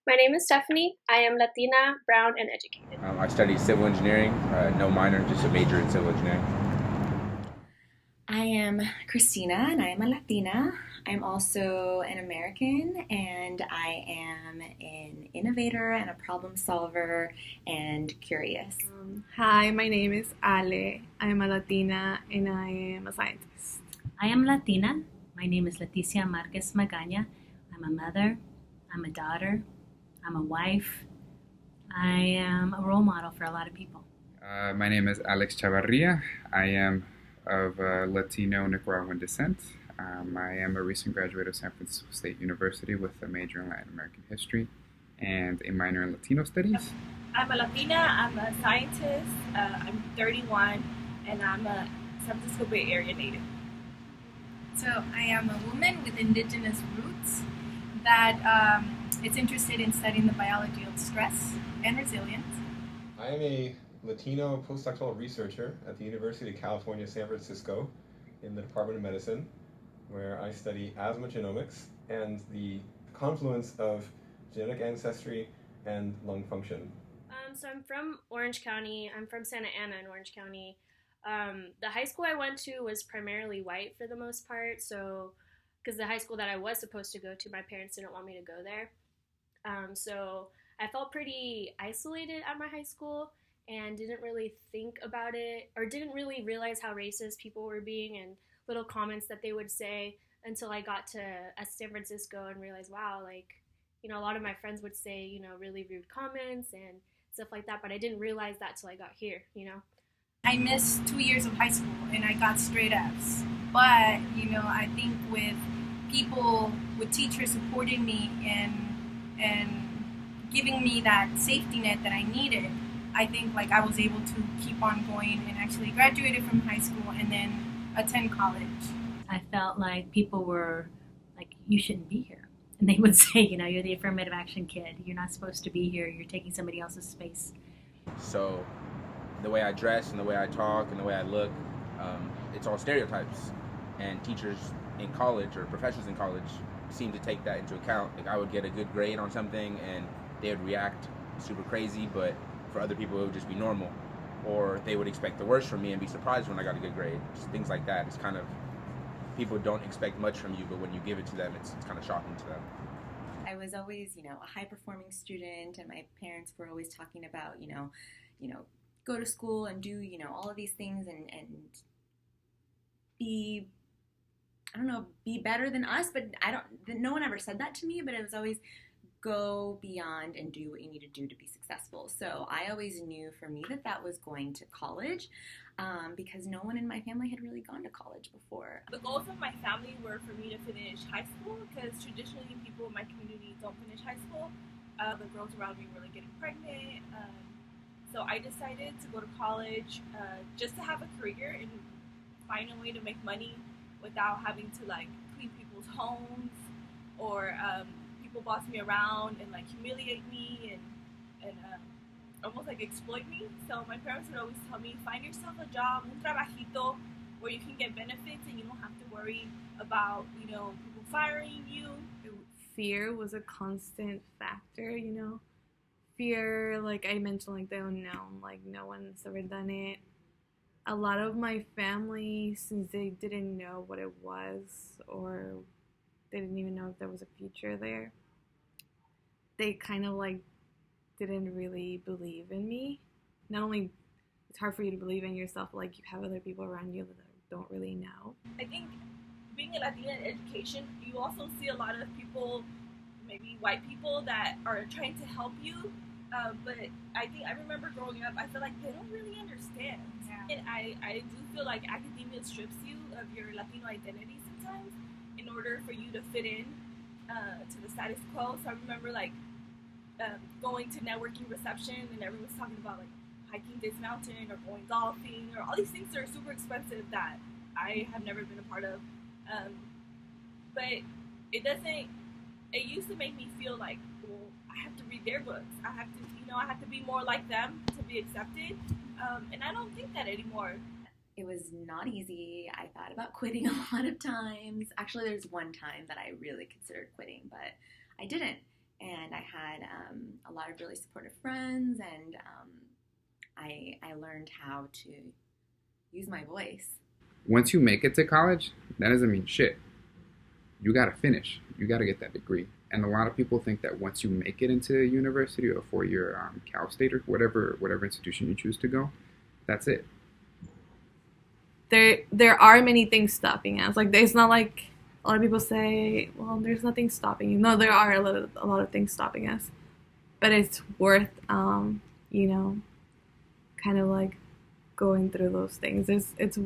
My name is Stephanie. I am Latina, brown, and educated. I studied civil engineering, no minor, just a major in civil engineering. I am Christina and I am a Latina. I'm also an American and I am an innovator and a problem solver and curious. Hi, my name is Ale. I am a Latina and I am a scientist. I am Latina. My name is Leticia Marquez Magaña. I'm a mother. I'm a daughter. I'm a wife. I am a role model for a lot of people. My name is Alex Chavarria. I am of Latino Nicaraguan descent. I am a recent graduate of San Francisco State University with a major in Latin American history and a minor in Latino studies. I'm a Latina, I'm a scientist, I'm 31, and I'm a San Francisco Bay Area native. So I am a woman with indigenous roots that is interested in studying the biology of stress and resilience. I am a Latino postdoctoral researcher at the University of California, San Francisco in the Department of Medicine, where I study asthma genomics and the confluence of genetic ancestry and lung function. So I'm from Orange County. I'm from Santa Ana in Orange County. The high school I went to was primarily white for the most part. So, because the high school that I was supposed to go to, my parents didn't want me to go there. So I felt pretty isolated at my high school and didn't really think about it or didn't really realize how racist people were being and little comments that they would say until I got to San Francisco and realized, wow, like, a lot of my friends would say, really rude comments and stuff like that, but I didn't realize that till I got here. I missed 2 years of high school and I got straight Fs. But, I think with teachers supporting me and giving me that safety net that I needed, I think I was able to keep on going and actually graduated from high school and then attend college. I felt like people were like, you shouldn't be here. And they would say, you're the affirmative action kid. You're not supposed to be here. You're taking somebody else's space. So the way I dress and the way I talk and the way I look, it's all stereotypes. And teachers in college or professors in college seem to take that into account. Like I would get a good grade on something and they would react super crazy, but for other people it would just be normal. Or they would expect the worst from me and be surprised when I got a good grade. Just things like that. It's kind of, people don't expect much from you, but when you give it to them, it's kind of shocking to them. I was always, a high-performing student, and my parents were always talking about, go to school and do, all of these things and be, be better than us. But no one ever said that to me, but it was always go beyond and do what you need to do to be successful. So I always knew for me that was going to college because no one in my family had really gone to college before. The goals of my family were for me to finish high school because traditionally people in my community don't finish high school. The girls around me were getting pregnant. So I decided to go to college just to have a career and find a way to make money without having to clean people's homes or people boss me around and humiliate me and almost exploit me. So my parents would always tell me, find yourself a job, un trabajito, where you can get benefits and you don't have to worry about people firing you. Fear was a constant factor, Fear, like I mentioned, the unknown, no one's ever done it. A lot of my family, since they didn't know what it was or they didn't even know if there was a future there, they kind of didn't really believe in me. Not only it's hard for you to believe in yourself, but you have other people around you that don't really know. I think being a Latina in education, you also see a lot of people, maybe white people, that are trying to help you. But I remember growing up, I feel like they don't really understand. Yeah. And I do feel like academia strips you of your Latino identity sometimes in order for you to fit in to the status quo. So I remember going to networking reception and everyone's talking about hiking this mountain or going golfing or all these things that are super expensive that I have never been a part of. But it used to make me feel like, well, I have to read their books. I have to be more like them to be accepted. And I don't think that anymore. It was not easy. I thought about quitting a lot of times. Actually, there's one time that I really considered quitting, but I didn't. and I had a lot of really supportive friends, and I learned how to use my voice. Once you make it to college, that doesn't mean shit. You gotta finish. You gotta get that degree. And a lot of people think that once you make it into university or 4-year Cal State or whatever institution you choose to go, that's it. There are many things stopping us. Like, it's not like a lot of people say, well, there's nothing stopping you. No, there are a lot of things stopping us, but it's worth you know, kind of like going through those things. It's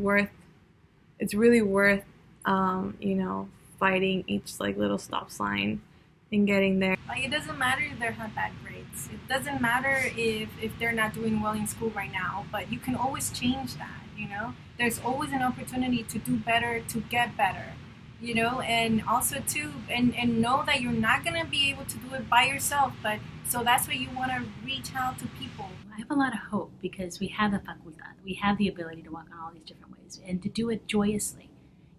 really worth you know, fighting each like little stop sign and getting there. Like, it doesn't matter if they have bad grades. It doesn't matter if they're not doing well in school right now, but you can always change that, you know? There's always an opportunity to do better, to get better, you know? And also too, and know that you're not gonna be able to do it by yourself, but so that's why you wanna reach out to people. I have a lot of hope because we have the facultad. We have the ability to walk in all these different ways and to do it joyously.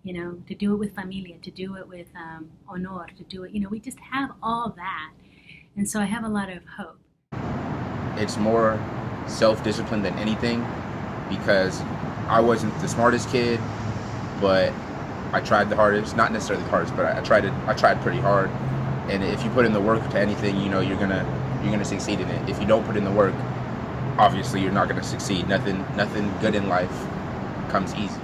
You know, to do it with familia, to do it with honor, to do it, you know, we just have all that. And so I have a lot of hope. It's more self-discipline than anything, because I wasn't the smartest kid, but I tried the hardest. Not necessarily the hardest, but I tried pretty hard. And if you put in the work to anything, you know, you're gonna succeed in it. If you don't put in the work, obviously you're not gonna succeed. Nothing good in life comes easy.